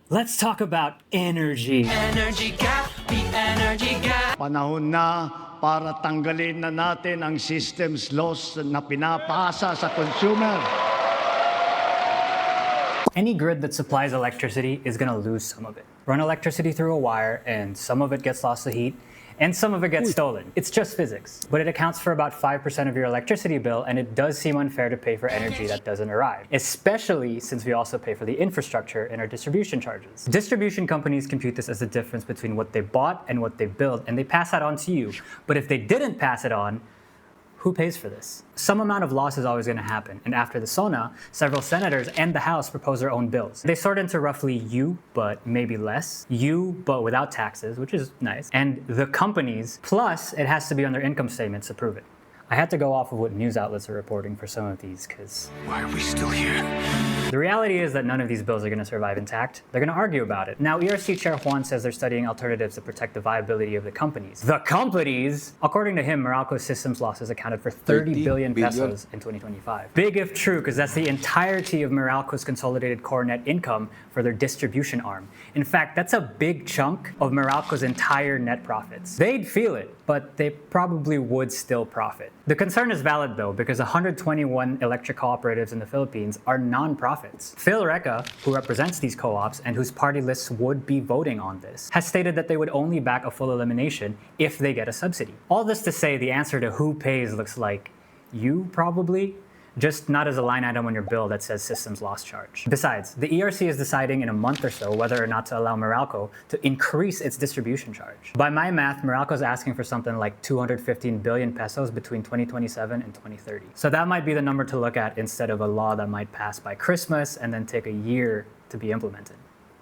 Let's talk about energy. Energy gap, the energy gap. Panahon na para tanggalin na natin ang systems loss na pinapasa sa consumer. Any grid that supplies electricity is going to lose some of it. Run electricity through a wire, and some of it gets lost to heat, and some of it gets stolen. It's just physics. But it accounts for about 5% of your electricity bill, and it does seem unfair to pay for energy that doesn't arrive, especially since we also pay for the infrastructure in our distribution charges. Distribution companies compute this as the difference between what they bought and what they built, and they pass that on to you. But if they didn't pass it on, who pays for this? Some amount of loss is always going to happen, and after the SONA, several senators and the House propose their own bills. They sort into roughly you, but maybe less, you, but without taxes, which is nice, and the companies, plus it has to be on their income statements to prove it. I had to go off of what news outlets are reporting for some of these, because Why are we still here? the reality is that none of these bills are going to survive intact. They're going to argue about it. Now, ERC Chair Juan says they're studying alternatives to protect the viability of the companies. The companies? According to him, Meralco's systems losses accounted for 30 billion pesos in 2025. Big if true, because that's the entirety of Meralco's consolidated core net income for their distribution arm. In fact, that's a big chunk of Meralco's entire net profits. They'd feel it, but they probably would still profit. The concern is valid though, because 121 electric cooperatives in the Philippines are non-profits. PhilReca, who represents these co-ops and whose party lists would be voting on this, has stated that they would only back a full elimination if they get a subsidy. All this to say, the answer to who pays looks like you probably, just not as a line item on your bill that says systems loss charge. Besides, the ERC is deciding in a month or so whether or not to allow Meralco to increase its distribution charge. By my math, Meralco is asking for something like 215 billion pesos between 2027 and 2030. So that might be the number to look at instead of a law that might pass by Christmas and then take a year to be implemented.